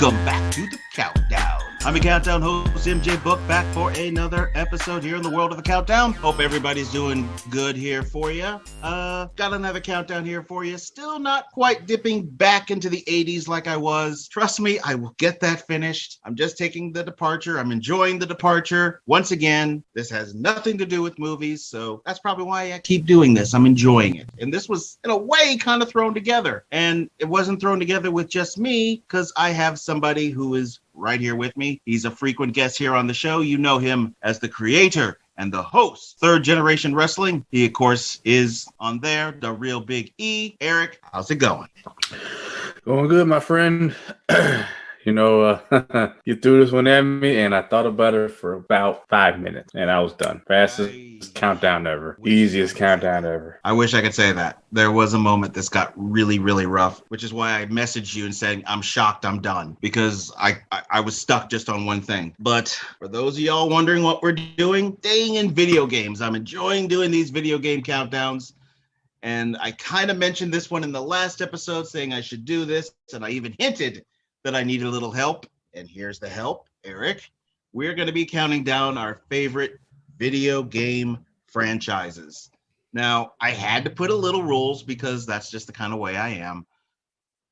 Welcome back to the Countdown. I'm your Countdown host, MJ Book, back for another episode here in the world of the Countdown. Hope everybody's doing good here for you. Got another Countdown here for you. Still not quite dipping back into the 80s like I was. Trust me, I will get that finished. I'm just taking the departure. I'm enjoying the departure. Once again, this has nothing to do with movies, so that's probably why I keep doing this. I'm enjoying it. And this was, in a way, kind of thrown together. And it wasn't thrown together with just me, because I have somebody who is right here with me. He's a frequent guest here on the show. You know him as the creator and the host, Third Generation Wrestling. He, of course, is on there, the real Big E. Eric, how's it going? Going good, my friend. You threw this one at me, and I thought about it for about 5 minutes, and I was done. Fastest countdown ever. Easiest countdown ever. I wish I could say that. There was a moment this got really, really rough, which is why I messaged you and said, I'm shocked I'm done, because I was stuck just on one thing. But for those of y'all wondering what we're doing, staying in video games. I'm enjoying doing these video game countdowns. And I kind of mentioned this one in the last episode, saying I should do this, and I even hinted that I needed a little help, and here's the help, Eric. We're going to be counting down our favorite video game franchises. Now, I had to put a little rules because that's just the kind of way I am.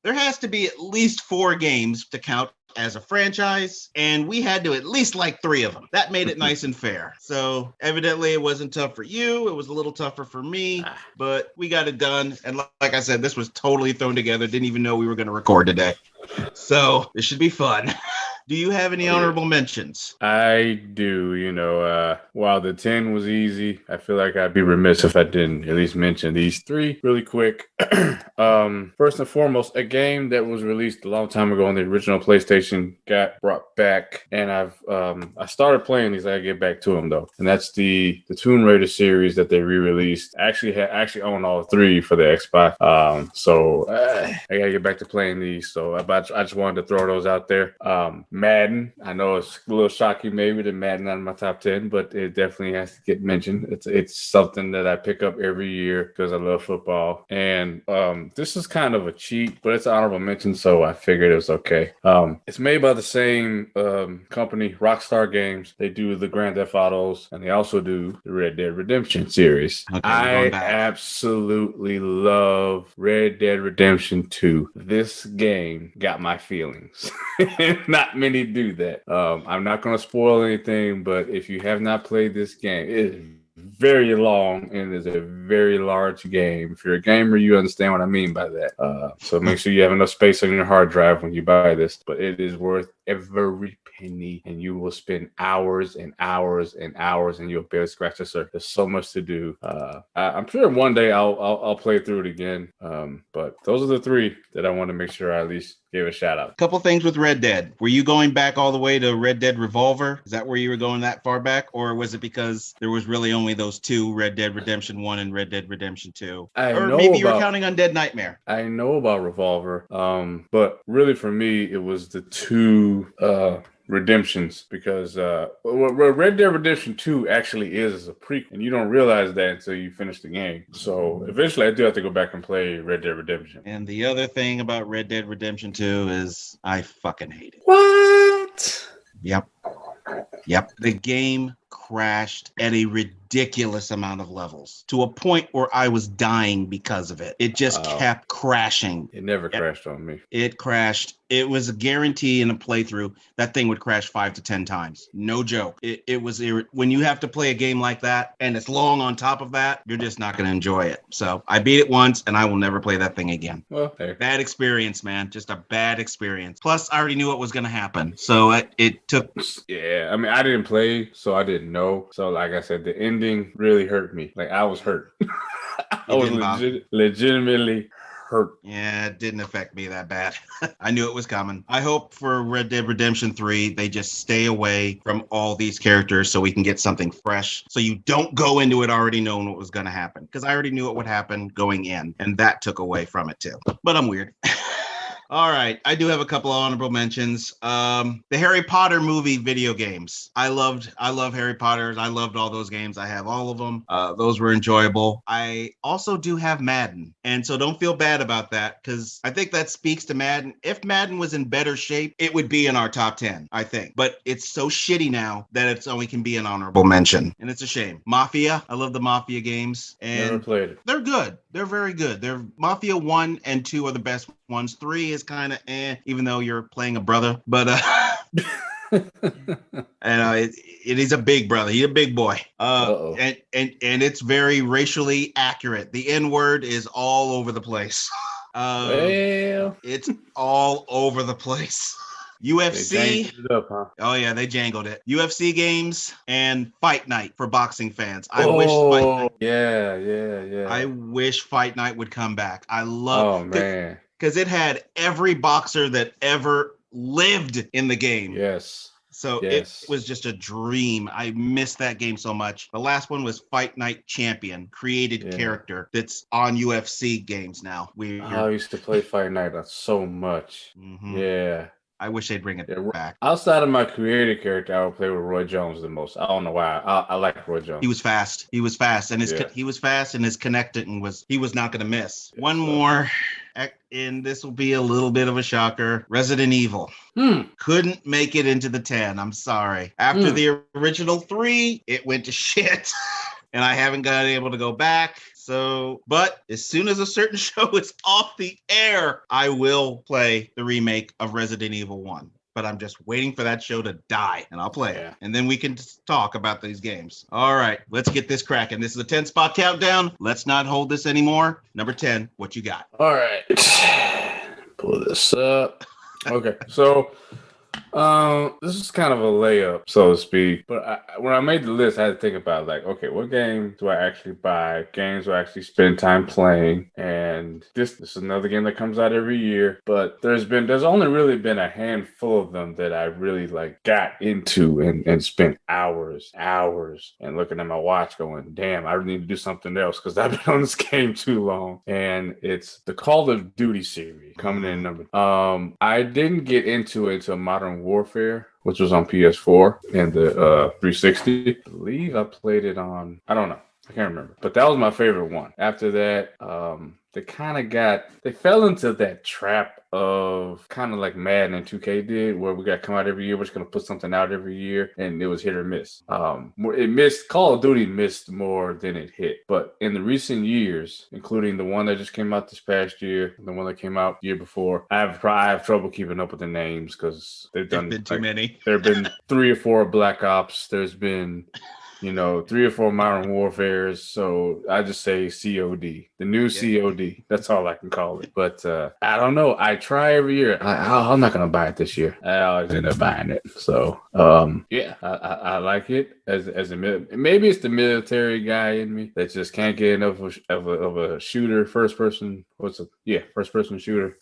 There has to be at least 4 games to count as a franchise, and we had to at least like 3 of them. That made it nice and fair. So evidently it wasn't tough for you. It was a little tougher for me, but we got it done. And like I said, this was totally thrown together. Didn't even know we were going to record today. So this should be fun. Do you have any honorable mentions? I do. While the 10 was easy, I feel like I'd be remiss if I didn't at least mention these 3 really quick. First and foremost, a game that was released a long time ago on the original PlayStation got brought back, and I started playing these. I gotta get back to them though, and that's the Tomb Raider series that they re-released. I actually own all 3 for the Xbox. So I gotta get back to playing these. So I just wanted to throw those out there. Madden, I know it's a little shocking maybe that Madden not in my top 10, but it definitely has to get mentioned. It's something that I pick up every year because I love football. And this is kind of a cheat, but it's an honorable mention, so I figured it was okay. It's made by the same company, Rockstar Games. They do the Grand Theft Autos, and they also do the Red Dead Redemption series. Okay, I absolutely love Red Dead Redemption 2. This game got my feelings. Not many do that. I'm not going to spoil anything, but if you have not played this game, it is very long and is a very large game. If you're a gamer, you understand what I mean by that. So make sure you have enough space on your hard drive when you buy this, but it is worth every penny, and you will spend hours and hours and hours, and you'll barely scratch the surface. There's so much to do. I'm sure one day I'll play through it again. But those are the 3 that I want to make sure I at least give a shout out. A couple things with Red Dead. Were you going back all the way to Red Dead Revolver? Is that where you were going that far back? Or was it because there was really only those 2, Red Dead Redemption 1 and Red Dead Redemption 2? Or maybe you were counting Undead Nightmare. I know about Revolver. But really for me, it was the 2 redemptions, because Red Dead Redemption 2 actually is a prequel, and you don't realize that until you finish the game. So eventually I do have to go back and play Red Dead Redemption. And the other thing about Red Dead Redemption 2 is I fucking hate it. What? Yep. The game crashed at a ridiculous amount of levels, to a point where I was dying because of it. It just kept crashing. It never crashed on me. It crashed. It was a guarantee in a playthrough that thing would crash 5 to 10 times. No joke. It was when you have to play a game like that and it's long on top of that, you're just not going to enjoy it. So I beat it once and I will never play that thing again. Well, hey. Bad experience, man. Just a bad experience. Plus, I already knew what was going to happen. So it took. Yeah, I mean, I didn't play, so I didn't know. So like I said, the ending really hurt me. Like I was hurt. I was legitimately hurt. Yeah, it didn't affect me that bad. I knew it was coming. I hope for Red Dead Redemption 3, they just stay away from all these characters so we can get something fresh. So you don't go into it already knowing what was going to happen. Because I already knew what would happen going in. And that took away from it too. But I'm weird. All right, I do have a couple of honorable mentions. The Harry Potter movie video games. I love Harry Potter. I loved all those games. I have all of them. Those were enjoyable. I also do have Madden, and so don't feel bad about that because I think that speaks to Madden. If Madden was in better shape, it would be in our top 10, I think. But it's so shitty now that it's only can be an honorable mention, and it's a shame. Mafia. I love the Mafia games, and Never played it. they're good. They're very good. They're Mafia 1 and 2 are the best ones. 3 is kind of even though you're playing a brother, but and he's a big brother. He's a big boy. And it's very racially accurate. The N-word is all over the place. Well, it's all over the place. UFC. They jangled it up, huh? Oh yeah, they jangled it. UFC games and Fight Night for boxing fans. I wish Fight Night. Yeah. I wish Fight Night would come back. I love. Oh man, because it had every boxer that ever lived in the game. Yes. So it was just a dream. I missed that game so much. The last one was Fight Night Champion, created character that's on UFC games now. I used to play Fight Night so much. Mm-hmm. Yeah. I wish they'd bring it back. Outside of my created character, I would play with Roy Jones the most. I don't know why. I like Roy Jones. He was fast. And he was fast, and his connecting he was not going to miss. One more, and this will be a little bit of a shocker. Resident Evil. Couldn't make it into the 10. I'm sorry. After the original 3, it went to shit. And I haven't been able to go back. So, but as soon as a certain show is off the air, I will play the remake of Resident Evil 1. But I'm just waiting for that show to die, and I'll play it. And then we can talk about these games. All right, let's get this cracking. This is a 10-spot countdown. Let's not hold this anymore. Number 10, what you got? All right. Pull this up. Okay, so this is kind of a layup, so to speak. But when I made the list, I had to think about okay, what game do I actually buy? Games do I actually spend time playing? And this is another game that comes out every year. But there's only really been a handful of them that I really got into and spent hours and looking at my watch going, damn, I need to do something else because I've been on this game too long. And it's the Call of Duty series coming in number. I didn't get into it until Modern Warfare, which was on PS4 and the 360. I believe I played it on, I don't know, I can't remember, but that was my favorite one. After that, they fell into that trap of kind of like Madden and 2K did, where we got to come out every year. We're just going to put something out every year, and it was hit or miss. Call of Duty missed more than it hit. But in the recent years, including the one that just came out this past year, and the one that came out the year before, I have trouble keeping up with the names because there've been too many. There have been 3 or 4 Black Ops. There's been 3 or 4 Modern Warfares. So I just say COD, the new COD. That's all I can call it. But I don't know. I try every year. I'm not going to buy it this year. I always end up buying it. So I like it as a maybe it's the military guy in me that just can't get enough of a shooter, first person shooter.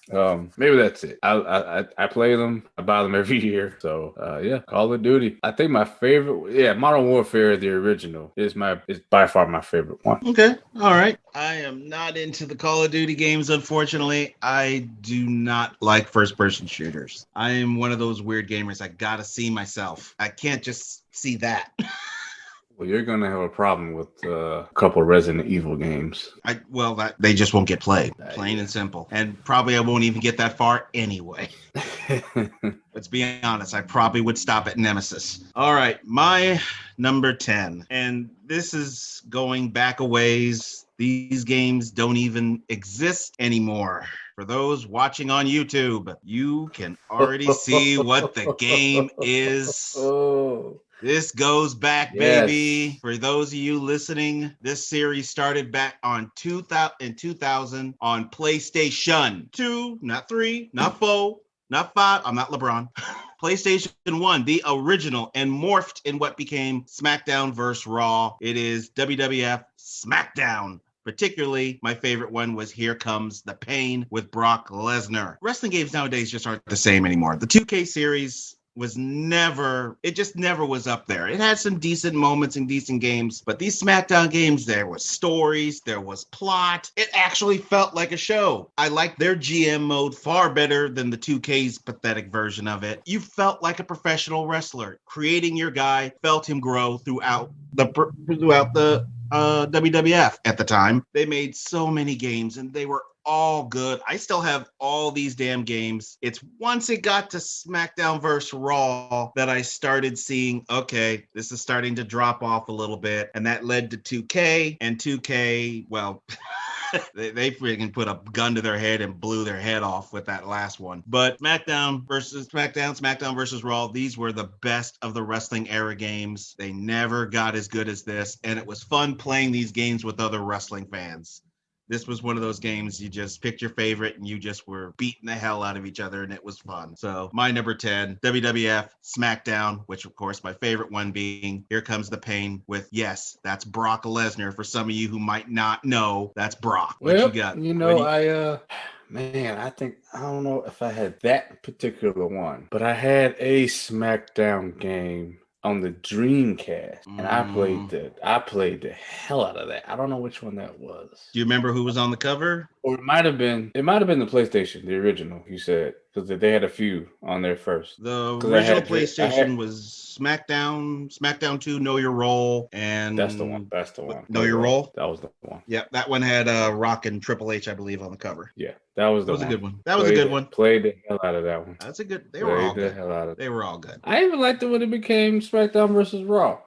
Maybe that's it. I play them. I buy them every year. So Call of Duty. I think my favorite, Modern Warfare, the original, is by far my favorite one. Okay. All right. I am not into the Call of Duty games, unfortunately. I do not like first-person shooters. I am one of those weird gamers. I gotta see myself. I can't just see that. Well, you're going to have a problem with a couple Resident Evil games. They just won't get played, plain and simple. And probably I won't even get that far anyway. Let's be honest, I probably would stop at Nemesis. All right, my number 10. And this is going back a ways. These games don't even exist anymore. For those watching on YouTube, you can already see what the game is. This goes back, baby. For those of you listening, this series started back in 2000 on PlayStation 2, not 3, not 4, not 5. I'm not LeBron. PlayStation 1, the original, and morphed in what became SmackDown vs. Raw. It is WWF SmackDown. Particularly, my favorite one was Here Comes the Pain with Brock Lesnar. Wrestling games nowadays just aren't the same anymore. The 2K series just never was up there. It had some decent moments and decent games, but these SmackDown games, there was stories, there was plot. It actually felt like a show. I liked their GM mode far better than the 2K's pathetic version of it. You felt like a professional wrestler. Creating your guy, felt him grow throughout the WWF at the time. They made so many games and they were all good. I still have all these damn games. It's once it got to SmackDown vs. Raw that I started seeing, okay, this is starting to drop off a little bit. And that led to 2K, and 2K, well, they freaking put a gun to their head and blew their head off with that last one. But SmackDown versus Raw, these were the best of the wrestling era games. They never got as good as this, and it was fun playing these games with other wrestling fans. This was one of those games you just picked your favorite and you just were beating the hell out of each other, and it was fun. So my number 10, WWF SmackDown, which of course my favorite one being Here Comes the Pain with, yes, that's Brock Lesnar. For some of you who might not know, that's Brock. What you got? Man, I don't know if I had that particular one, but I had a SmackDown game on the Dreamcast, and I played the hell out of that. I don't know which one that was. Do you remember who was on the cover? Or it might have been the PlayStation, the original, you said, because they had a few on there first. The original PlayStation was SmackDown 2, Know Your Role, and that's the one. Know Your Role? That was the one. Yeah, that one had Rock and Triple H, I believe, on the cover. Yeah, that was a good one. That was a good one. Played the hell out of that one. That's a good. They were all good. They were all good. I even liked it when it became SmackDown versus Raw.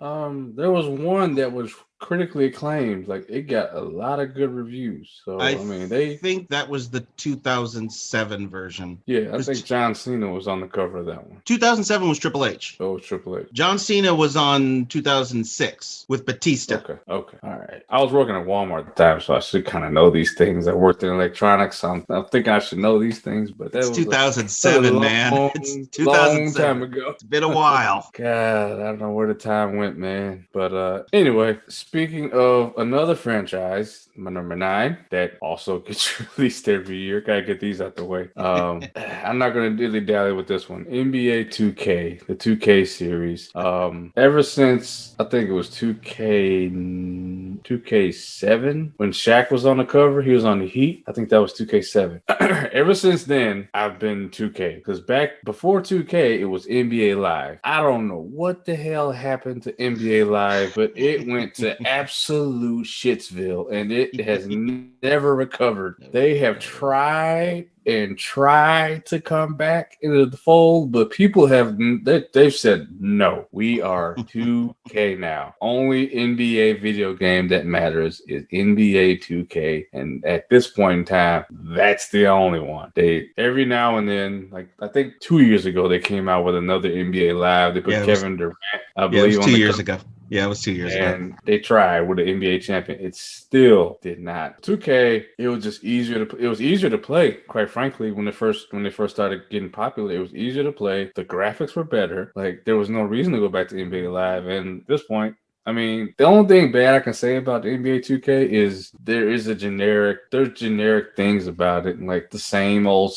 There was one that was critically acclaimed. Like, it got a lot of good reviews. So I think that was the 2007 version. Yeah, I think John Cena was on the cover of that one. 2007 was Triple H. Oh, it was Triple H. John Cena was on 2006 with Batista. Okay. All right. I was working at Walmart at the time, so I should kind of know these things. I worked in electronics, so I'm thinking I should know these things. But that was 2007, man. It's 2007. Long time ago. It's been a while. God, I don't know where the time went, man. But anyway, speaking of another franchise, my number 9, that also gets released every year. Gotta get these out the way. I'm not gonna dilly-dally with this one. NBA 2K, the 2K series. Ever since I think it was 2K7 when Shaq was on the cover, he was on the Heat. I think that was 2K7. Ever since then, I've been 2K, because back before 2K, it was NBA Live. I don't know what the hell happened to NBA Live, but it went to absolute shitsville, and it has never recovered. They have tried to come back into the fold, but people they've said no. We are 2K now. Only NBA video game that matters is NBA 2K, and at this point in time, that's the only one. They every now and then, like I think 2 years ago, they came out with another NBA Live. They put Kevin Durant, I believe, it was 2 years ago. Yeah, it was 2 years ago. And they tried with the NBA champion. It still did not. 2K, it was just easier to play, quite frankly, when they first started getting popular. It was easier to play. The graphics were better. Like, there was no reason to go back to NBA Live. And at this point, I mean, the only thing bad I can say about the NBA 2K is there's generic things about it, like the same old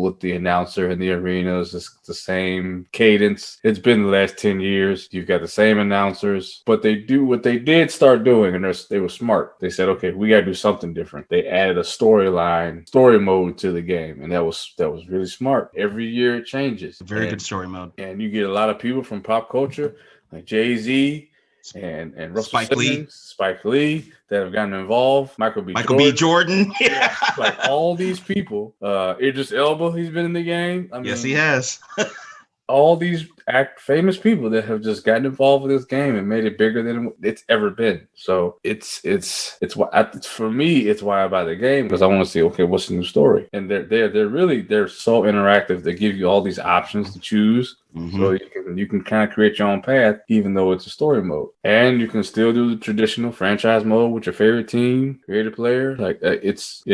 with the announcer in the arenas. It's the same cadence. It's been the last 10 years. You've got the same announcers, but they do what they did start doing, and they were smart. They said, okay, we got to do something different. They added a story mode to the game, and that was really smart. Every year it changes. Very good story mode. And you get a lot of people from pop culture, like Jay-Z, and Russell Spike Lee that have gotten involved. Michael B. Jordan. Yeah. Like all these people. Idris Elba, he's been in the game. Yes, he has. All these famous people that have just gotten involved with this game and made it bigger than it's ever been. So it's why for me, it's why I buy the game, because I want to see, okay, what's the new story? And they're so interactive. They give you all these options to choose. Mm-hmm. So you can kind of create your own path, even though it's a story mode, and you can still do the traditional franchise mode with your favorite team, create a player. Like it's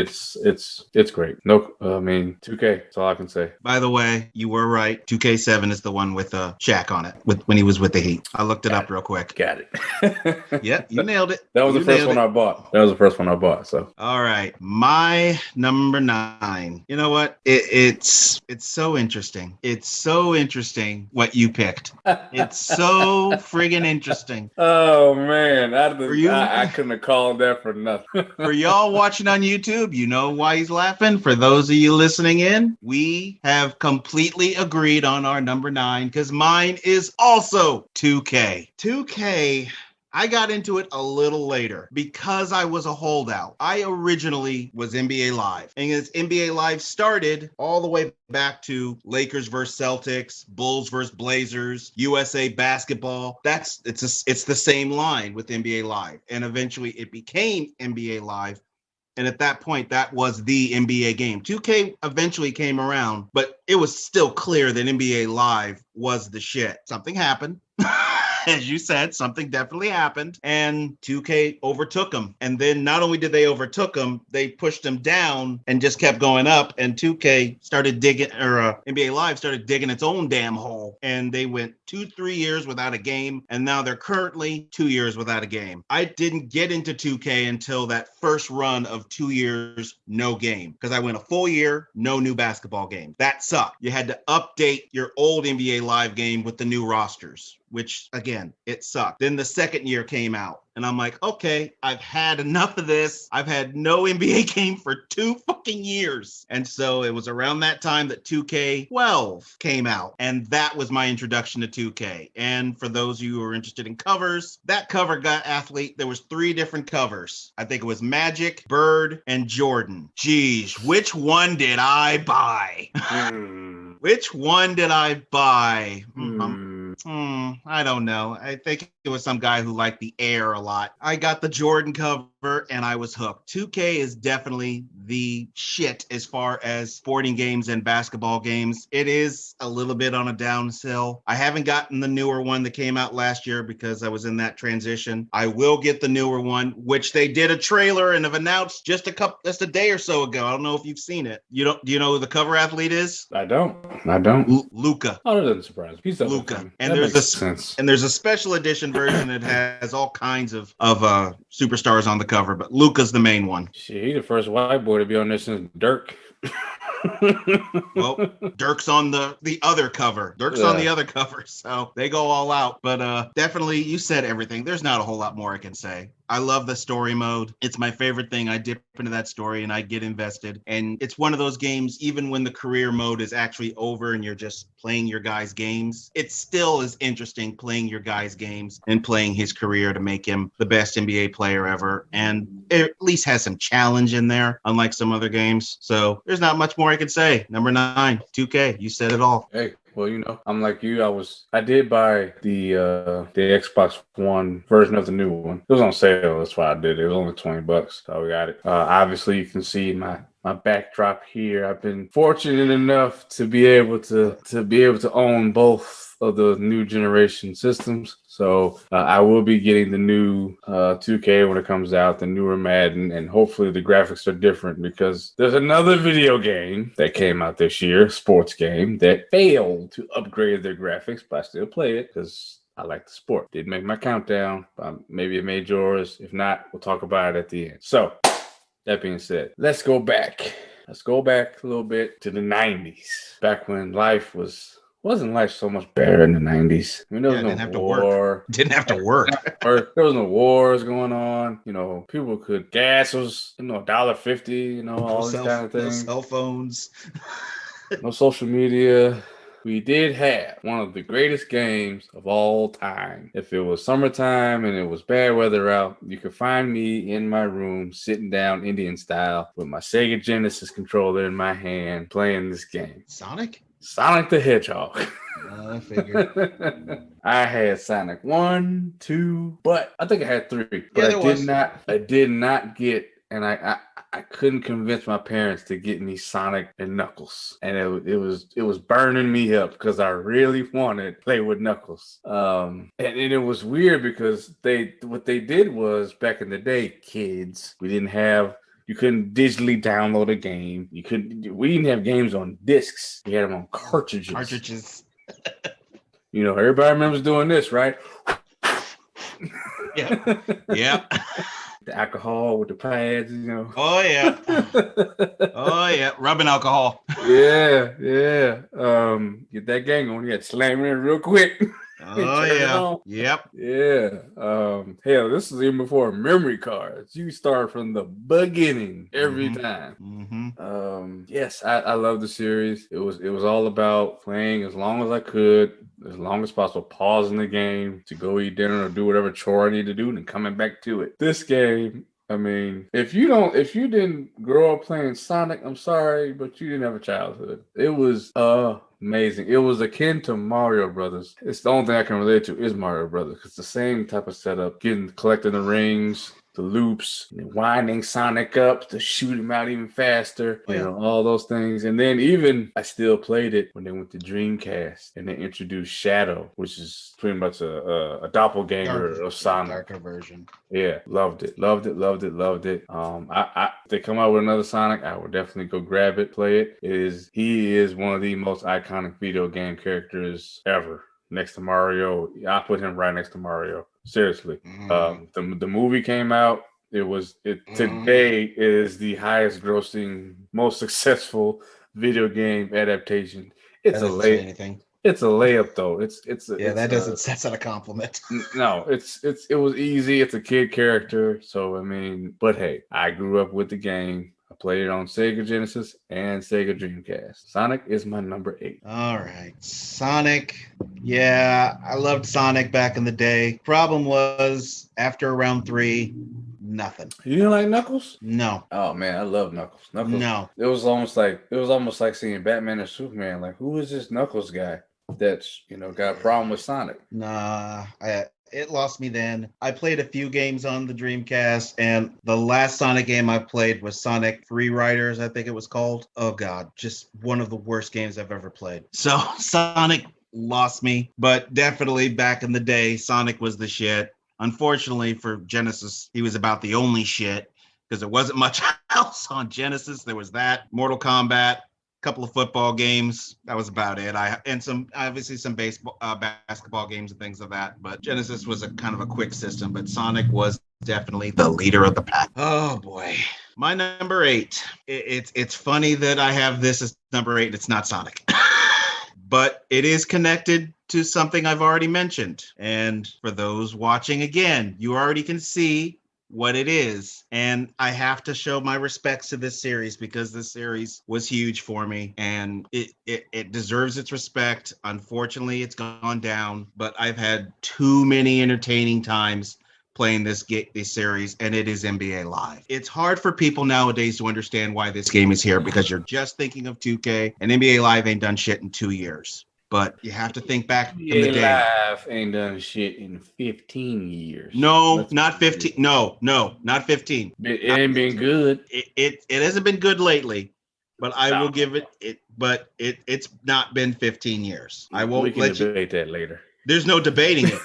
great. No, I mean 2K. That's all I can say. By the way, you were right. 2K7 is the one with Shaq on it when he was with the Heat. I looked it up real quick. Got it. Yeah, you nailed it. That was the first one I bought. So all right, my number 9. You know what? It's so interesting. It's so interesting what you picked. It's so friggin' interesting. Oh man, I couldn't have called that for nothing. For y'all watching on YouTube, you know why he's laughing. For those of you listening in, we have completely agreed on our number 9 because mine is also 2K. 2K. I got into it a little later because I was a holdout. I originally was NBA Live, and as NBA Live started all the way back to Lakers versus Celtics, Bulls versus Blazers, USA basketball. It's the same line with NBA Live, and eventually it became NBA Live. And at that point, that was the NBA game. 2K eventually came around, but it was still clear that NBA Live was the shit. Something happened. As you said, something definitely happened, and 2K overtook them. And then not only did they overtook them, they pushed them down and just kept going up. And 2K started digging, or NBA Live started digging its own damn hole. And they went 2-3 years without a game, and now they're currently 2 years without a game. I didn't get into 2K until that first run of 2 years, no game, because I went a full year, no new basketball game. That sucked. You had to update your old NBA Live game with the new rosters, which again, it sucked. Then the second year came out, and I'm like, okay, I've had enough of this. I've had no NBA game for 2 fucking years. And so it was around that time that 2K12 came out, and that was my introduction to 2K. And for those of you who are interested in covers, that cover got athlete. There was 3 different covers. I think it was Magic, Bird, and Jordan. Geez, which one did I buy? Which one did I buy? I don't know. I think it was some guy who liked the Air a lot. I got the Jordan cover and I was hooked. 2K is definitely the shit as far as sporting games and basketball games. It is a little bit on a downhill. I haven't gotten the newer one that came out last year because I was in that transition. I will get the newer one, which they did a trailer and have announced just a day or so ago. I don't know if you've seen it. Do you know who the cover athlete is? I don't. Luka. Oh, that doesn't surprise me. He's Luka. And that makes sense. And there's a special edition version that has all kinds of superstars on the cover, but Luka's the main one. Shit, he's the first white boy to be on this since Dirk. Well, Dirk's on the other cover. On the other cover, so they go all out. But definitely, you said everything. There's not a whole lot more I can say. I love the story mode. It's my favorite thing. I dip into that story and I get invested. And it's one of those games, even when the career mode is actually over and you're just playing your guy's games, it still is interesting playing your guy's games and playing his career to make him the best NBA player ever. And it at least has some challenge in there, unlike some other games. So there's not much more I can say. Number 9, 2K. You said it all. Hey. Well, I'm like you. I did buy the Xbox One version of the new one. It was on sale. That's why I did it. It was only $20, so we got it. Obviously, you can see my backdrop here. I've been fortunate enough to be able to own both of the new generation systems. So I will be getting the new 2K when it comes out, the newer Madden, and hopefully the graphics are different because there's another video game that came out this year, sports game, that failed to upgrade their graphics, but I still play it because I like the sport. Didn't make my countdown. Maybe it made yours. If not, we'll talk about it at the end. So that being said, let's go back. Let's go back a little bit to the 90s, back when life wasn't life so much better in the 90s. I mean, there was no war. Didn't have to work. There was no wars going on. People could, gas was, $1.50, all these kind of things. No cell phones. No social media. We did have one of the greatest games of all time. If it was summertime and it was bad weather out, you could find me in my room sitting down Indian style with my Sega Genesis controller in my hand playing this game. Sonic the Hedgehog. I figured. I had Sonic 1, 2, but I think I had 3. But I did not get, and I couldn't convince my parents to get me Sonic and Knuckles. And it was burning me up because I really wanted to play with Knuckles. And it was weird because what they did was, back in the day, kids, you couldn't digitally download a game. We didn't have games on discs. We had them on cartridges. You know, everybody remembers doing this, right? Yeah. Yep. The alcohol with the pads, you know. Oh yeah. Oh yeah. Rubbing alcohol. Yeah. Get that gang on. You had to slam it in real quick. Oh Turn it yeah. on. Yep. Yeah. Hell, this is even before memory cards. You start from the beginning every time. Yes, I love the series. It was all about playing as long as I could, as long as possible, pausing the game to go eat dinner or do whatever chore I need to do, and then coming back to it. This game, I mean, if you didn't grow up playing Sonic, I'm sorry, but you didn't have a childhood. It was amazing. It was akin to Mario Brothers. It's the only thing I can relate to is Mario Brothers. It's the same type of setup, collecting the rings, the loops, and winding Sonic up to shoot him out even faster, all those things. And then even I still played it when they went to Dreamcast and they introduced Shadow, which is pretty much a doppelganger of Sonic. Darker version. Yeah, loved it. If they come out with another Sonic, I would definitely go grab it, play it. He is one of the most iconic video game characters ever. Next to Mario, I put him right next to Mario. Seriously. The movie came out. Today is the highest grossing, most successful video game adaptation. It's a layup though. That's not a compliment. No, it was easy. It's a kid character. So I mean, but hey, I grew up with the game. I played it on Sega Genesis and Sega Dreamcast. Sonic is my number 8. All right. Sonic. Yeah, I loved Sonic back in the day. Problem was, after round 3, nothing. You didn't like Knuckles? No. Oh man, I love Knuckles. No. It was almost like seeing Batman and Superman. Like, who is this Knuckles guy that's got a problem with Sonic? Nah, it lost me then. I played a few games on the Dreamcast, and the last Sonic game I played was Sonic Free Riders, I think it was called. Oh God, just one of the worst games I've ever played. So Sonic lost me, but definitely back in the day, Sonic was the shit. Unfortunately for Genesis, he was about the only shit because there wasn't much else on Genesis. There was that, Mortal Kombat, couple of football games. That was about it. And some baseball, basketball games and things of that. But Genesis was a kind of a quick system. But Sonic was definitely the leader of the pack. Oh boy, my number 8. It's funny that I have this as number 8. It's not Sonic, but it is connected to something I've already mentioned. And for those watching again, you already can see what it is. And I have to show my respects to this series because this series was huge for me and it deserves its respect. Unfortunately, it's gone down, but I've had too many entertaining times playing this series, and it is NBA Live. It's hard for people nowadays to understand why this game is here because you're just thinking of 2K, and NBA Live ain't done shit in 2 years. But you have to think back in the day. Live ain't done shit in 15 years. No, not 15. No, not 15. It ain't been good. It hasn't been good lately, but I will give it. But it's not been 15 years. I won't let you debate that later. There's no debating it.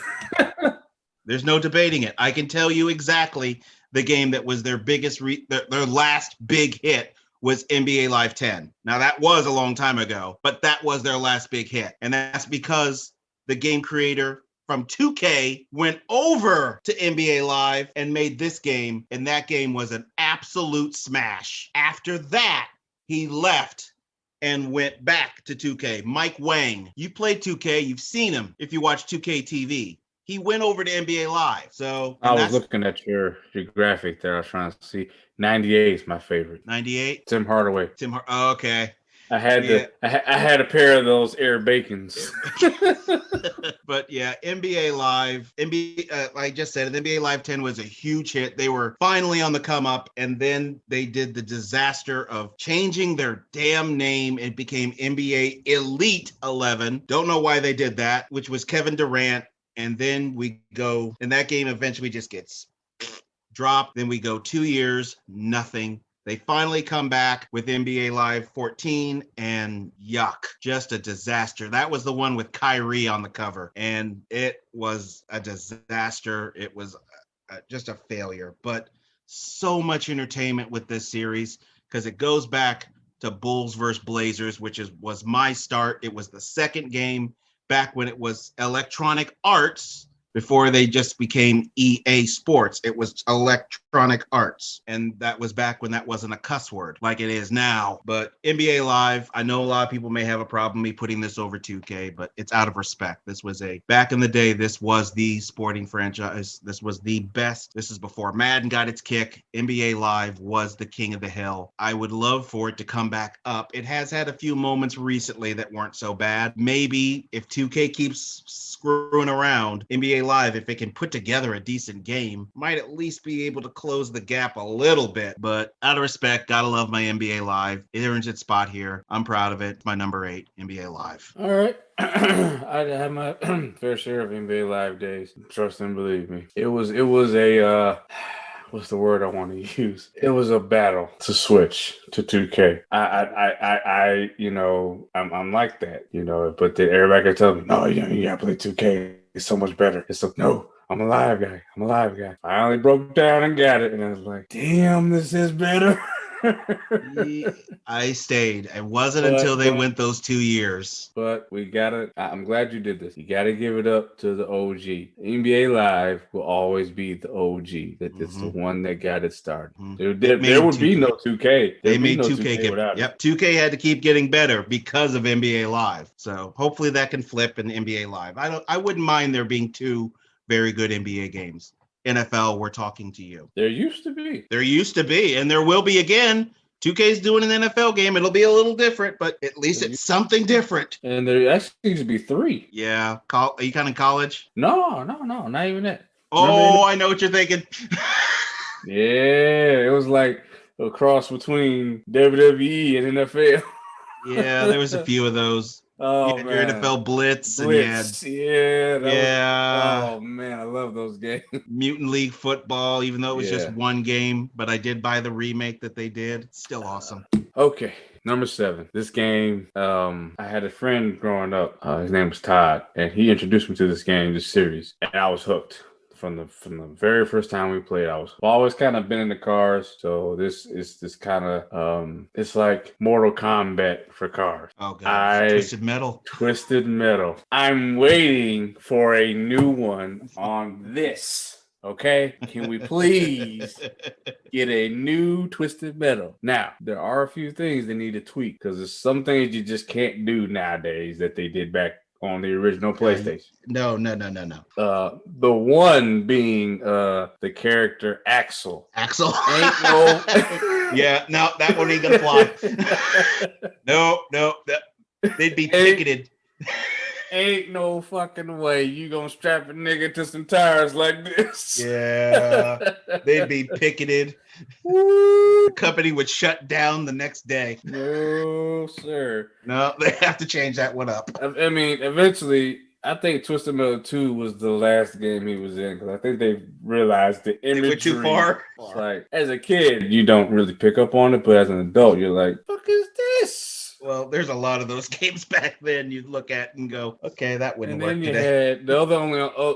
There's no debating it. I can tell you exactly the game that was their biggest, their last big hit was NBA Live 10. Now that was a long time ago, but that was their last big hit. And that's because the game creator from 2K went over to NBA Live and made this game. And that game was an absolute smash. After that, he left and went back to 2K. Mike Wang, you played 2K, you've seen him if you watch 2K TV. He went over to NBA Live. So I was looking at your graphic there. I was trying to see. 98 is my favorite. 98? Tim Hardaway. Okay. I had I had a pair of those Air Bacons. But yeah, NBA Live, like I just said, NBA Live 10 was a huge hit. They were finally on the come up, and then they did the disaster of changing their damn name. It became NBA Elite 11. Don't know why they did that, which was Kevin Durant. And then we go, and that game eventually just gets dropped. Then we go 2 years, nothing. They finally come back with NBA Live 14, and yuck, just a disaster. That was the one with Kyrie on the cover, and it was a disaster. It was just a failure, but so much entertainment with this series because it goes back to Bulls versus Blazers, which was my start. It was the second game back when it was Electronic Arts. Before they just became EA Sports, it was Electronic Arts. And that was back when that wasn't a cuss word like it is now. But NBA Live, I know a lot of people may have a problem me putting this over 2K, but it's out of respect. This was back in the day, this was the sporting franchise. This was the best. This is before Madden got its kick. NBA Live was the king of the hill. I would love for it to come back up. It has had a few moments recently that weren't so bad. Maybe if 2K keeps screwing around, NBA Live, if it can put together a decent game, might at least be able to close the gap a little bit. But out of respect, gotta love my NBA Live. It earns its spot here. I'm proud of it. It's my number 8, NBA Live. All right. I had my fair share of NBA Live days. Trust and believe me. It was a what's the word I want to use? It was a battle to switch to 2K. I'm like that, but then everybody can tell me, no, you gotta play 2K. It's so much better. It's so, no, I'm a live guy. I finally broke down and got it. And I was like, damn, this is better. I stayed. It wasn't until they went those 2 years. But I'm glad you did this. You gotta give it up to the OG. NBA Live will always be the OG. It's the one that got it started. There would be no 2K. They made 2K without it. Yep. 2K had to keep getting better because of NBA Live. So hopefully that can flip in NBA Live. I wouldn't mind there being 2 very good NBA games. NFL, we're talking to you. There used to be, and there will be again. 2K's doing an NFL game. It'll be a little different, but at least it's something different. And there actually used to be 3. Yeah. Are you kind of college? No, not even that. Oh, I know what you're thinking. Yeah, it was like a cross between WWE and NFL. Yeah, there was a few of those. Oh, you had your NFL Blitz. Oh man, I love those games. Mutant League Football, even though it was just one game, but I did buy the remake that they did. It's still awesome. Okay, number 7. This game, I had a friend growing up. His name was Todd, and he introduced me to this series, and I was hooked. From the very first time we played, I've always kind of been in the cars. So this is this kind of it's like Mortal Kombat for cars. Oh god, Twisted Metal. I'm waiting for a new one on this. Okay, can we please get a new Twisted Metal? Now, there are a few things that need to tweak because there's some things you just can't do nowadays that they did back on the original PlayStation. No. The one being the character Axel. Axel? Ain't no... Yeah, no, that one ain't gonna fly. No, they'd be ticketed. Ain't no fucking way you gonna strap a nigga to some tires like this. Yeah, they'd be picketed. The company would shut down the next day. No, sir. No, they have to change that one up. I mean, eventually, I think Twisted Metal 2 was the last game he was in because I think they realized the imagery. They went too far. Like, as a kid, you don't really pick up on it, but as an adult, you're like, "Fuck is this?" Well, there's a lot of those games back then you'd look at and go, okay, that wouldn't work today. And then you had the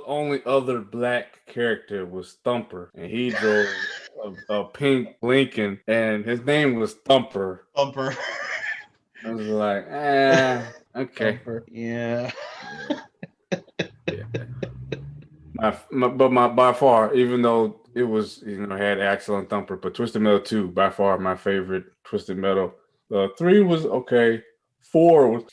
only other black character was Thumper, and he drove a pink Lincoln, and his name was Thumper. I was like, okay. Thumper. Yeah. By far, even though it was, had Axel and Thumper, but Twisted Metal 2, by far my favorite Twisted Metal. 3 was okay. 4 was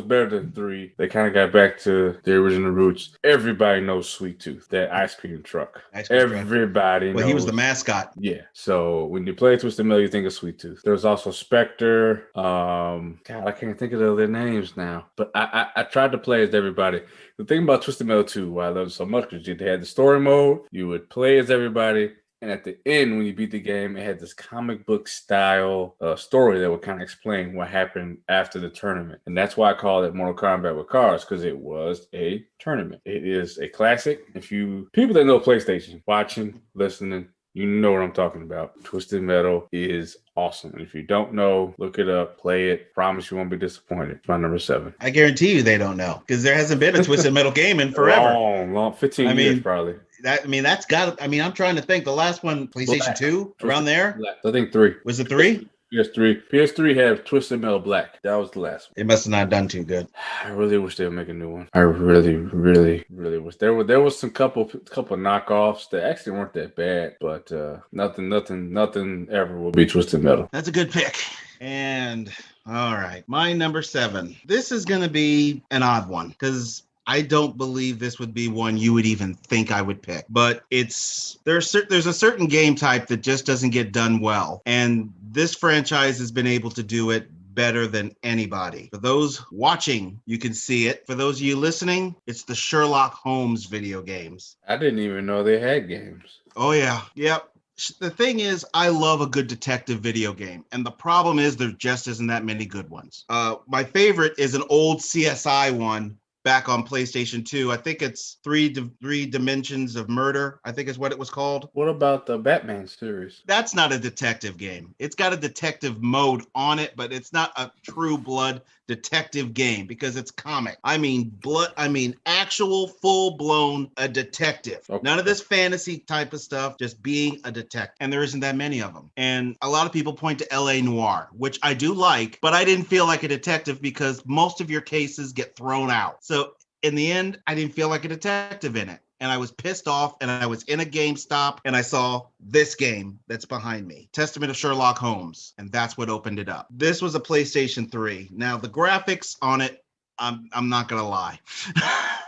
better than 3. They kind of got back to the original roots. Everybody knows Sweet Tooth, that ice cream truck. Everybody knows. Well, he was the mascot. Yeah. So when you play Twisted Metal, you think of Sweet Tooth. There's also Spectre. God, I can't think of their names now. But I tried to play as everybody. The thing about Twisted Metal 2, why I love it so much, because they had the story mode. You would play as everybody. And at the end, when you beat the game, it had this comic book style story that would kind of explain what happened after the tournament. And that's why I call it Mortal Kombat with cars, because it was a tournament. It is a classic. People that know PlayStation, watching, listening, you know what I'm talking about. Twisted Metal is awesome. And if you don't know, look it up, play it. Promise you won't be disappointed. It's my number 7. I guarantee you they don't know, because there hasn't been a Twisted Metal game in forever. Long, 15 years probably. I'm trying to think. The last one, PlayStation 2, around there? I think 3. Was it 3? PS3. PS3 had Twisted Metal Black. That was the last one. It must have not done too good. I really wish they would make a new one. I really, really, really wish there was some couple knockoffs that actually weren't that bad, but nothing ever will be Twisted Metal. That's a good pick. And all right, my number 7. This is going to be an odd one because I don't believe this would be one you would even think I would pick. But there's a certain game type that just doesn't get done well, and this franchise has been able to do it better than anybody. For those watching, you can see it. For those of you listening, it's the Sherlock Holmes video games. I didn't even know they had games. Oh yeah, yep. The thing is, I love a good detective video game, and the problem is there just isn't that many good ones. My favorite is an old CSI one back on PlayStation 2. I think it's three Dimensions of Murder, I think is what it was called. What about the Batman series? That's not a detective game. It's got a detective mode on it, but it's not a true blood detective game because it's comic. I mean actual full-blown a detective. Okay. None of this fantasy type of stuff, just being a detective. And there isn't that many of them. And a lot of people point to LA Noire, which I do like, but I didn't feel like a detective because most of your cases get thrown out. So in the end, I didn't feel like a detective in it. And I was pissed off, and I was in a GameStop, and I saw this game that's behind me, Testament of Sherlock Holmes, and that's what opened it up. This was a PlayStation 3. Now, the graphics on it, I'm not gonna lie.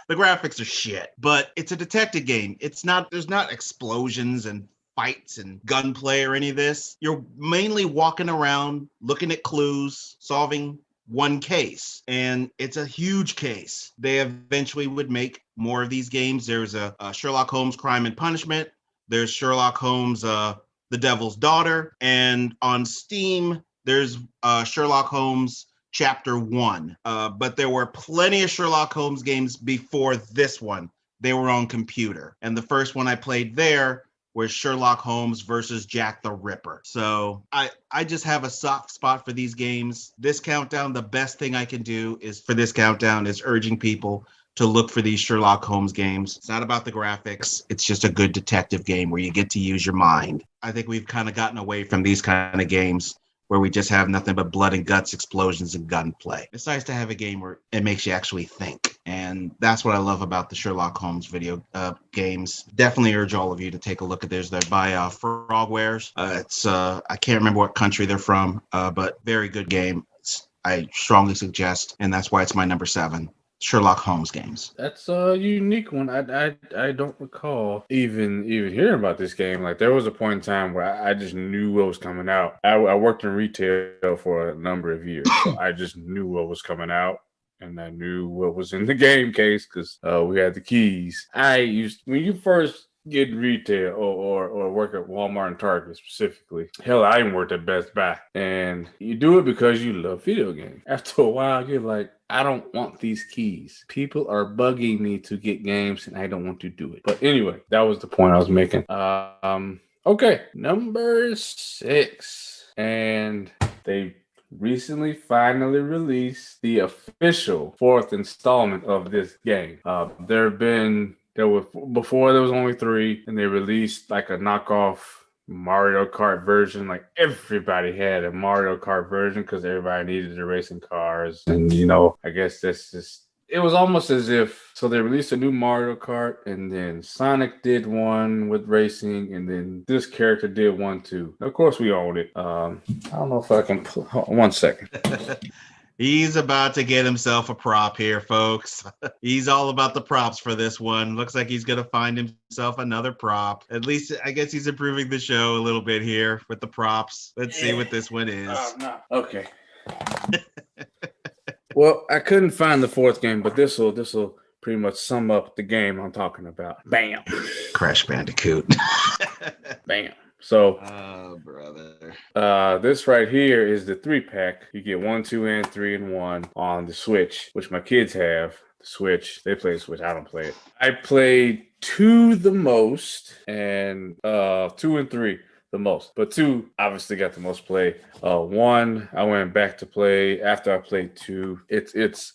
The graphics are shit, but it's a detective game. There's not explosions and fights and gunplay or any of this. You're mainly walking around, looking at clues, solving one case, and it's a huge case. They eventually would make more of these games. There's a Sherlock Holmes Crime and Punishment. There's Sherlock Holmes The Devil's Daughter, and on Steam there's Sherlock Holmes Chapter 1. But there were plenty of Sherlock Holmes games before this one. They were on computer, and the first one I played there was Sherlock Holmes versus Jack the Ripper. So I just have a soft spot for these games. This countdown, the best thing I can do is urging people to look for these Sherlock Holmes games. It's not about the graphics. It's just a good detective game where you get to use your mind. I think we've kind of gotten away from these kind of games where we just have nothing but blood and guts, explosions, and gunplay. It's nice to have a game where it makes you actually think. And that's what I love about the Sherlock Holmes video games. Definitely urge all of you to take a look at theirs. They're by Frogwares. I can't remember what country they're from, but very good game. I strongly suggest, and that's why it's my number 7. Sherlock Holmes games. That's a unique one. I don't recall even hearing about this game. Like, there was a point in time where I just knew what was coming out. I worked in retail for a number of years, so I just knew what was coming out, and I knew what was in the game case because we had the keys. When you first get in retail or work at Walmart and Target specifically. Hell, I even worked at Best Buy. And you do it because you love video games. After a while, you're like, I don't want these keys. People are bugging me to get games and I don't want to do it. But anyway, that was the point I was making. Okay, number 6. And they recently finally released the official 4th installment of this game. Before there was only 3, and they released like a knockoff Mario Kart version. Like, everybody had a Mario Kart version because everybody needed the racing cars. And I guess it was almost as if, so they released a new Mario Kart, and then Sonic did one with racing, and then this character did one too. Of course, we own it. I don't know if I can pull, 1 second. He's about to get himself a prop here, folks. He's all about the props for this one. Looks like he's going to find himself another prop. At least, I guess he's improving the show a little bit here with the props. Let's see what this one is. No. Okay. Well, I couldn't find the 4th game, but this will pretty much sum up the game I'm talking about. Bam. Crash Bandicoot. Bam. So, oh, brother. This right here is the 3-pack. You get 1, 2, and 3 in 1 on the Switch, which my kids have. The Switch. They play the Switch. I don't play it. I played 2 the most, and 2 and 3 the most. But 2 obviously got the most play. 1, I went back to play after I played 2. It's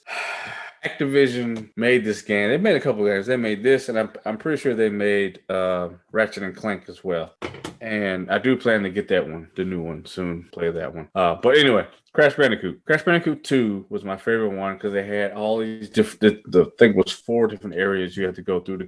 Activision made this game. They made a couple of games. They made this, and I'm pretty sure they made Ratchet and Clank as well. And I do plan to get that one, the new one, soon. Play that one. But anyway, Crash Bandicoot. Crash Bandicoot 2 was my favorite one because they had all these different, the thing was 4 different areas you had to go through to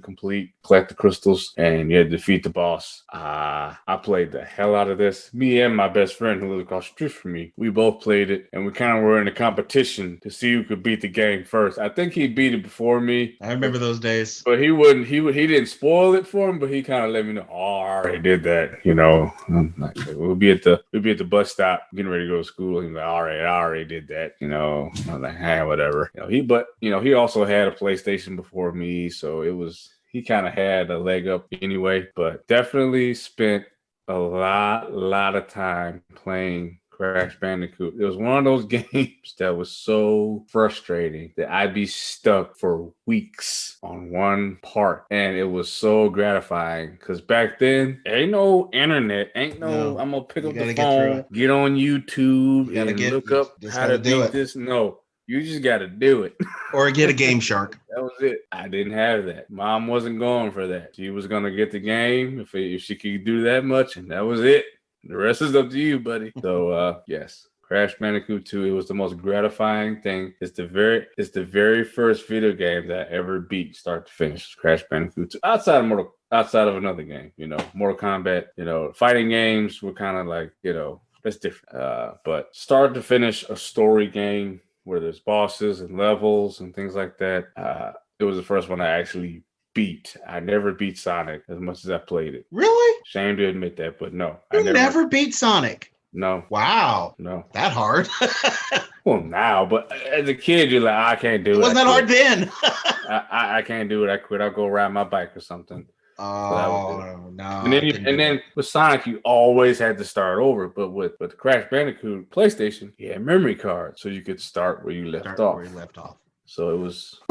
collect the crystals, and you had to defeat the boss. I played the hell out of this. Me and my best friend who lived across the street from me, we both played it, and we kind of were in a competition to see who could beat the game first. I think he beat it before me. I remember those days. But he didn't spoil it for him, but he kind of let me know, oh, I already did that, you know. Like, we'll be at the bus stop getting ready to go to school. He's like, all right, I already did that, you know. I'm like, hey, whatever. He also had a PlayStation before me, so he kind of had a leg up anyway. But definitely spent a lot of time playing Crash Bandicoot. It was one of those games that was so frustrating that I'd be stuck for weeks on one part, and it was so gratifying because back then ain't no internet, I'm gonna pick up the phone, get on YouTube, and look up how to beat this. No, you just got to do it. Or get a Game Shark. That was it. I didn't have that. Mom wasn't going for that. She was gonna get the game if she could do that much, and that was it. The rest is up to you, buddy. So, yes, Crash Bandicoot 2. It was the most gratifying thing. It's the very first video game that I ever beat, start to finish. Crash Bandicoot 2. Outside of another game, you know, Mortal Kombat. You know, fighting games were kind of like, you know, that's different. But start to finish a story game where there's bosses and levels and things like that. It was the first one I actually beat. I never beat Sonic as much as I played it. Really? Shame to admit that, but no. You never beat Sonic? No. Wow. No. That hard? Well, now, but as a kid, you're like, I can't do it. It wasn't that hard then. I can't do it. I quit. I'll go ride my bike or something. Oh, no. And then with Sonic, you always had to start over. But with the Crash Bandicoot PlayStation, you had memory cards, so you could start where you left off. So it was...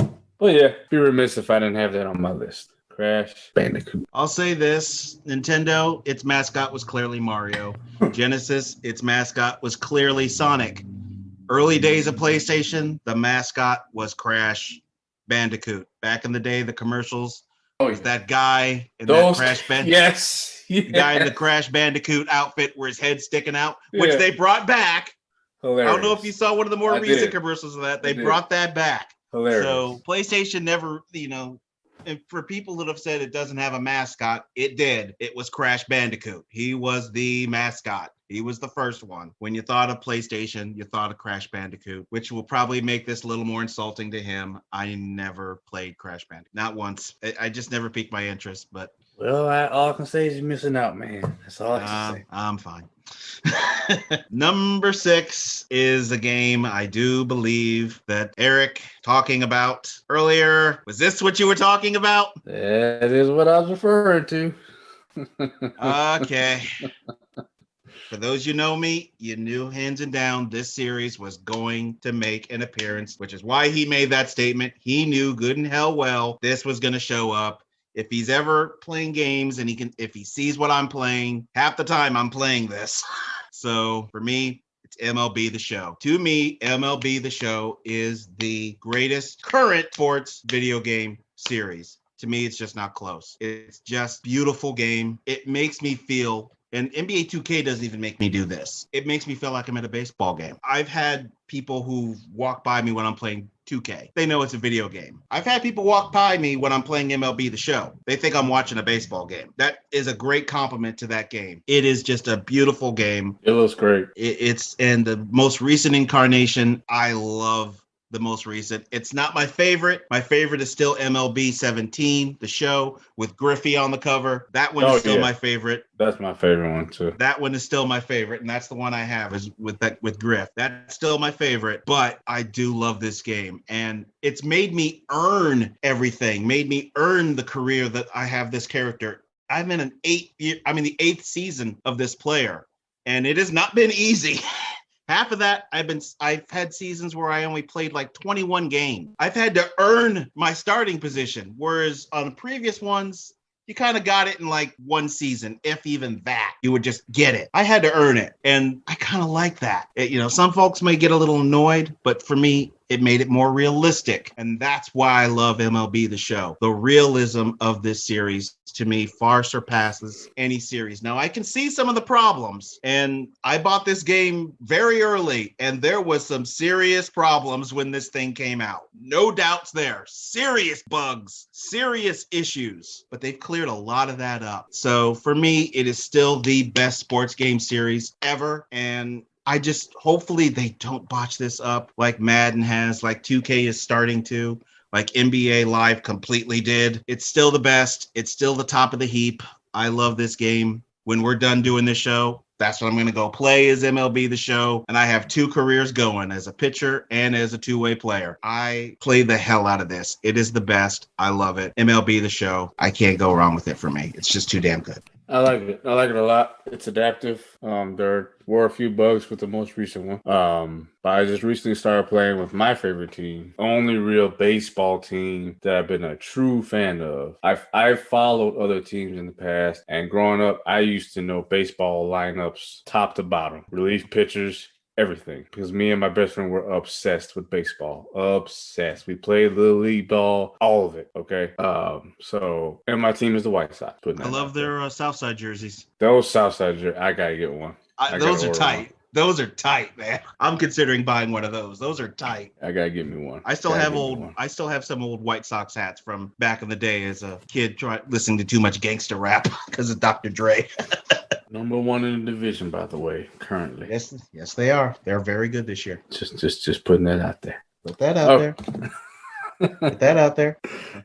Well, yeah, be remiss if I didn't have that on my list. Crash Bandicoot. I'll say this. Nintendo, its mascot was clearly Mario. Genesis, its mascot was clearly Sonic. Early days of PlayStation, the mascot was Crash Bandicoot. Back in the day, the commercials was that guy in that Crash Bandicoot. Yes. The guy in the Crash Bandicoot outfit where his head's sticking out, which they brought back. Hilarious. I don't know if you saw one of the more recent commercials of that. They brought that back. Hilarious. So PlayStation never, you know, and for people that have said it doesn't have a mascot, it did. It was Crash Bandicoot. He was the mascot. He was the first one. When you thought of PlayStation, you thought of Crash Bandicoot, which will probably make this a little more insulting to him. I never played Crash Bandicoot. Not once. I just never piqued my interest, but... Well, all I can say is you're missing out, man. That's all I can say. I'm fine. Number 6 is a game I do believe that Eric talking about earlier. Was this what you were talking about? That is what I was referring to. Okay. For those you know me, you knew hands and down this series was going to make an appearance, which is why he made that statement. He knew good and hell well this was going to show up. If he's ever playing games and if he sees what I'm playing, half the time I'm playing this. So for me, it's MLB The Show. To me, MLB The Show is the greatest current sports video game series. To me, it's just not close. It's just beautiful game. It makes me feel, and NBA 2K doesn't even make me do this. It makes me feel like I'm at a baseball game. I've had people who walk by me when I'm playing 2K. They know it's a video game. I've had people walk by me when I'm playing MLB The Show. They think I'm watching a baseball game. That is a great compliment to that game. It is just a beautiful game. It looks great. It's in the most recent incarnation. I love the most recent. It's not my favorite. My favorite is still MLB 17, The Show, with Griffey on the cover. That one is still my favorite. That's my favorite one too. That one is still my favorite, and that's the one I have is with Griff. That's still my favorite, but I do love this game, and it's made me earn everything. Made me earn the career that I have this character. I'm in the 8th season of this player, and it has not been easy. Half of that, I've had seasons where I only played like 21 games. I've had to earn my starting position, whereas on previous ones, you kind of got it in like one season, if even that. You would just get it. I had to earn it, and I kind of like that. Some folks may get a little annoyed, but for me, It made it more realistic. And that's why I love MLB The Show. The realism of this series, to me, far surpasses any series. Now, I can see some of the problems, and I bought this game very early, and there was some serious problems when this thing came out. No doubts there. Serious bugs, serious issues, but they've cleared a lot of that up. So for me, it is still the best sports game series ever, and I just hopefully they don't botch this up like Madden has, like 2K is starting to, like NBA Live completely did. It's still the best. It's still the top of the heap. I love this game. When we're done doing this show, that's what I'm going to go play is MLB The Show. And I have 2 careers going, as a pitcher and as a 2-way player. I play the hell out of this. It is the best. I love it. MLB The Show. I can't go wrong with it for me. It's just too damn good. I like it. I like it a lot. It's adaptive. There were a few bugs with the most recent one. But I just recently started playing with my favorite team, only real baseball team that I've been a true fan of. I've followed other teams in the past, and growing up, I used to know baseball lineups top to bottom, relief pitchers, everything, because me and my best friend were obsessed with baseball. Obsessed. We played little league ball, all of it. Okay. And my team is the White Sox. I love their Southside jerseys. Those Southside jerseys, I gotta get one. Those are tight. Those are tight, man. I'm considering buying one of those. Those are tight. I gotta get me one. I still have some old White Sox hats from back in the day as a kid listening to too much gangster rap because of Dr. Dre. Number 1 in the division, by the way, currently. Yes, they are. They're very good this year. Just putting that out there. Put that out there. Put that out there.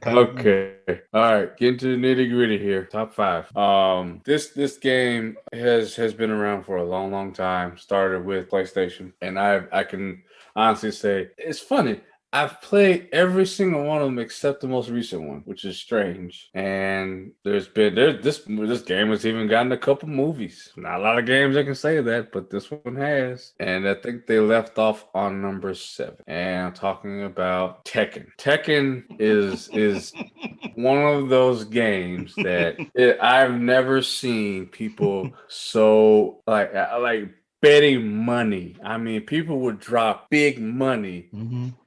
Okay. All right. Getting to the nitty gritty here. Top 5. This game has been around for a long time. Started with PlayStation, and I can honestly say it's funny. I've played every single one of them except the most recent one, which is strange. And this game has even gotten a couple movies. Not a lot of games I can say that, but this one has. And I think they left off on number 7. And I'm talking about Tekken. Tekken is one of those games that I've never seen people so like betting money. I mean, people would drop big money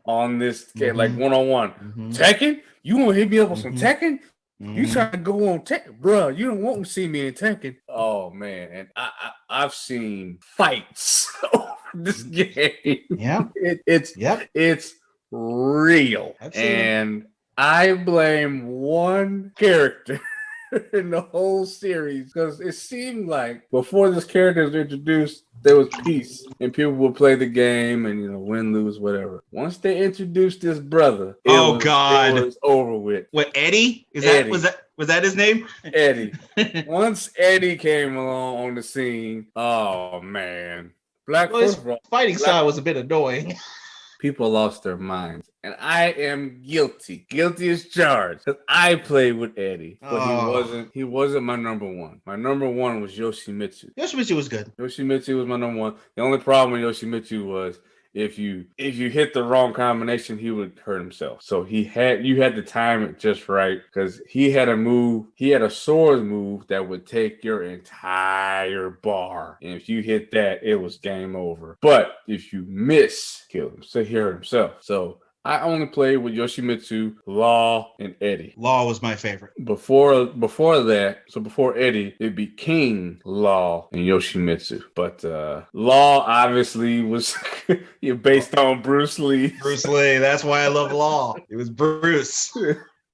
on this game, like one-on-one. Tekken? You want to hit me up on some Tekken? You trying to go on Tekken? Bro, you don't want to see me in Tekken. Oh, man. And I've seen fights over this game. Yeah. It's real. And I blame one character in the whole series, because it seemed like before this character was introduced, there was peace and people would play the game and win, lose, whatever. Once they introduced this brother, it was over with. What, Eddie? Was that his name? Eddie. Once Eddie came along on the scene, oh man, his fighting style was a bit annoying. People lost their minds, and I am guilty as charged, because I played with Eddie, but he wasn't my number 1. My number 1 was Yoshimitsu. Yoshimitsu was good. Yoshimitsu was my number 1. The only problem with Yoshimitsu was if you hit the wrong combination, he would hurt himself. So you had to time it just right, because he had a sword move that would take your entire bar. And if you hit that, it was game over. But if you miss, kill him. So he hurt himself. So I only played with Yoshimitsu, Law, and Eddie. Law was my favorite. Before that, so before Eddie, it'd be King, Law, and Yoshimitsu. But Law obviously was based on Bruce Lee. Bruce Lee, that's why I love Law. It was Bruce.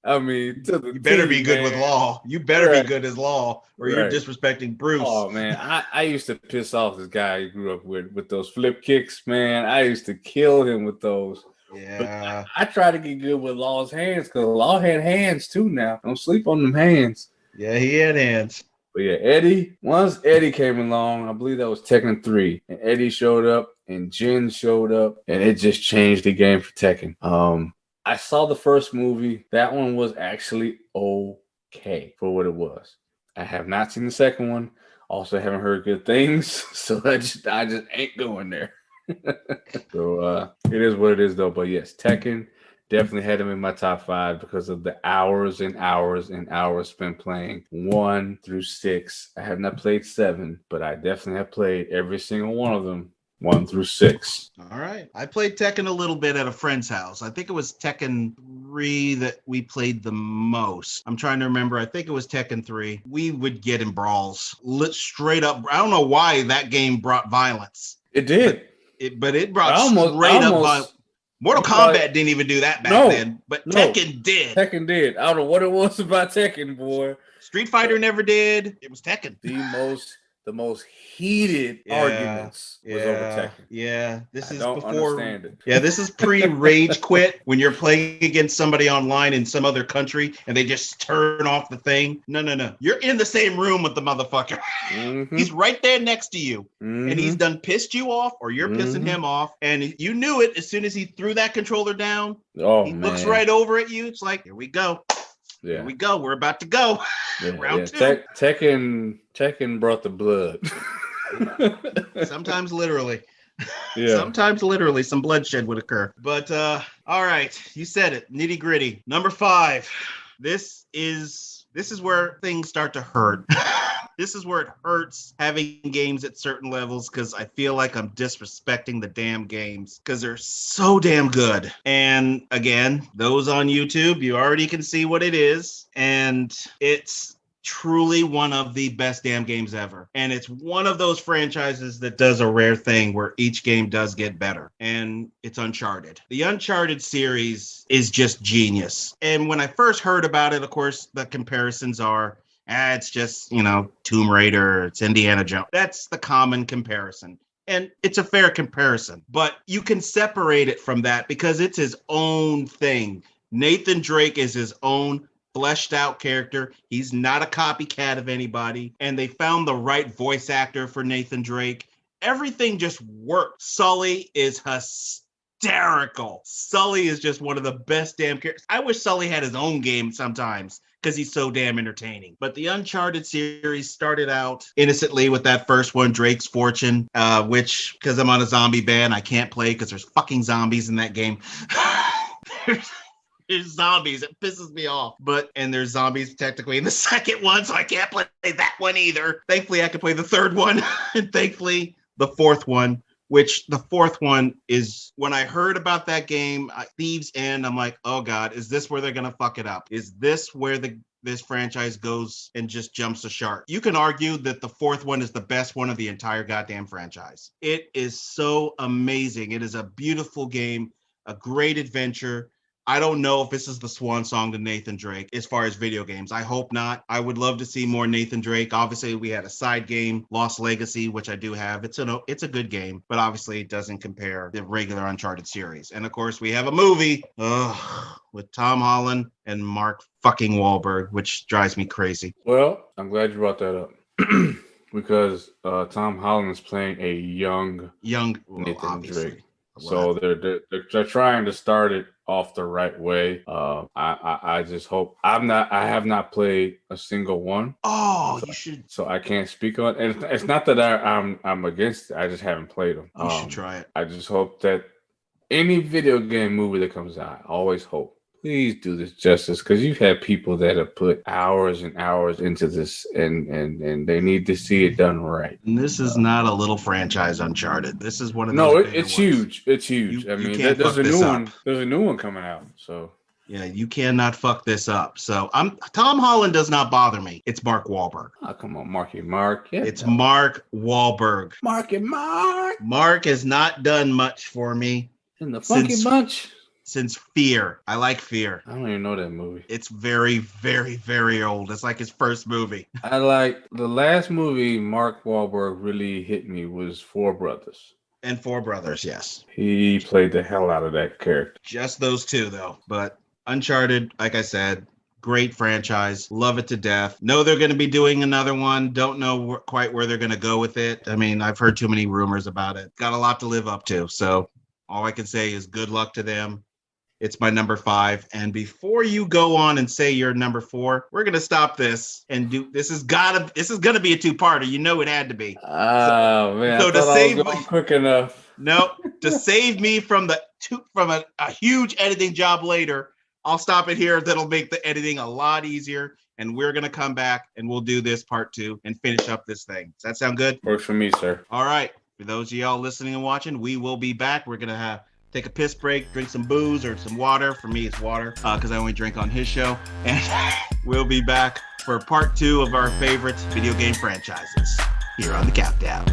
I mean, you better be good with Law. You better be good as Law, or you're disrespecting Bruce. Oh man, I used to piss off this guy I grew up with those flip kicks. Man, I used to kill him with those. Yeah, I try to get good with Law's hands, because Law had hands too. Now don't sleep on them hands. Yeah, he had hands. But yeah, Eddie. Once Eddie came along, I believe that was Tekken 3, and Eddie showed up, and Jin showed up, and it just changed the game for Tekken. I saw the first movie. That one was actually okay for what it was. I have not seen the second one. Also, haven't heard good things, so I just ain't going there. So it is what it is, though. But yes, Tekken definitely had him in my top 5 because of the hours and hours and hours spent playing 1 through 6. I have not played 7, but I definitely have played every single one of them 1 through 6. All right. I played Tekken a little bit at a friend's house. I think it was Tekken 3 that we played the most. I'm trying to remember. I think it was Tekken 3. We would get in brawls. Straight up. I don't know why that game brought violence. It did. But it brought straight up violence. Mortal Kombat didn't even do that back then, but Tekken did. Tekken did. I don't know what it was about Tekken, boy. Street Fighter never did. It was Tekken. The most heated arguments was over Tekken. Yeah, this is before. Understand it. Yeah, this is pre-rage quit when you're playing against somebody online in some other country and they just turn off the thing. No. You're in the same room with the motherfucker. Mm-hmm. He's right there next to you, and he's done pissed you off, or you're pissing him off, and you knew it as soon as he threw that controller down. Oh, he looks right over at you. It's like, here we go. Yeah. Here we go. We're about to go. Round 2. Tekken brought the blood. Sometimes literally. Yeah. Sometimes literally some bloodshed would occur. But all right, you said it. Nitty gritty. Number 5. This is where things start to hurt. This is where it hurts having games at certain levels because I feel like I'm disrespecting the damn games because they're so damn good. And again, those on YouTube, you already can see what it is. And it's truly one of the best damn games ever. And it's one of those franchises that does a rare thing where each game does get better. And it's Uncharted. The Uncharted series is just genius. And when I first heard about it, of course, the comparisons are, it's just, Tomb Raider, it's Indiana Jones. That's the common comparison. And it's a fair comparison. But you can separate it from that because it's his own thing. Nathan Drake is his own fleshed out character. He's not a copycat of anybody. And they found the right voice actor for Nathan Drake. Everything just worked. Sully is hysterical. Sully is just one of the best damn characters. I wish Sully had his own game sometimes because he's so damn entertaining. But the Uncharted series started out innocently with that first one, Drake's Fortune, which, because I'm on a zombie ban, I can't play because there's fucking zombies in that game. There's zombies. It pisses me off. And there's zombies technically in the second one, so I can't play that one either. Thankfully, I can play the third one. And thankfully, the fourth one, which the fourth one is, when I heard about that game, Thieves End, I'm like, oh God, is this where they're going to fuck it up? Is this where this franchise goes and just jumps the shark? You can argue that the fourth one is the best one of the entire goddamn franchise. It is so amazing. It is a beautiful game, a great adventure. I don't know if this is the swan song to Nathan Drake as far as video games. I hope not. I would love to see more Nathan Drake. Obviously, we had a side game, Lost Legacy, which I do have. It's a good game, but obviously it doesn't compare the regular Uncharted series. And of course, we have a movie with Tom Holland and Mark fucking Wahlberg, which drives me crazy. Well, I'm glad you brought that up. Because Tom Holland is playing a young Nathan Drake. So they're trying to start it off the right way. I just hope I have not played a single one. Oh, so, you should. So I can't speak on it. It's not that I'm against it. I just haven't played them. You should try it. I just hope that any video game movie that comes out, I always hope, please do this justice, because you've had people that have put hours and hours into this, and they need to see it done right. And this is not a little franchise, Uncharted. This is one of those. No, it's huge. It's huge. I mean, there's a new one. There's a new one coming out. So yeah, you cannot fuck this up. So Tom Holland does not bother me. It's Mark Wahlberg. Oh, come on, Mark. Yeah, it's Mark Wahlberg. Mark. Mark has not done much for me in the Funky Bunch. Since Fear. I like Fear. I don't even know that movie. It's very, very, very old. It's like his first movie. I like the last movie Mark Wahlberg really hit me was Four Brothers. And Four Brothers, yes. He played the hell out of that character. Just those two, though. But Uncharted, like I said, great franchise. Love it to death. Know they're going to be doing another one. Don't know quite where they're going to go with it. I mean, I've heard too many rumors about it. Got a lot to live up to. So all I can say is good luck to them. It's my number 5. And before you go on and say your number 4, we're gonna stop this and do. This is gonna be a 2-parter. You know it had to be. Oh man! So to save quick enough. No, to save me from a huge editing job later, I'll stop it here. That'll make the editing a lot easier. And we're gonna come back and we'll do this part 2 and finish up this thing. Does that sound good? Works for me, sir. All right. For those of y'all listening and watching, we will be back. We're going to take a piss break, drink some booze or some water. For me, it's water because I only drink on his show. And we'll be back for part 2 of our favorite video game franchises here on The Countdown.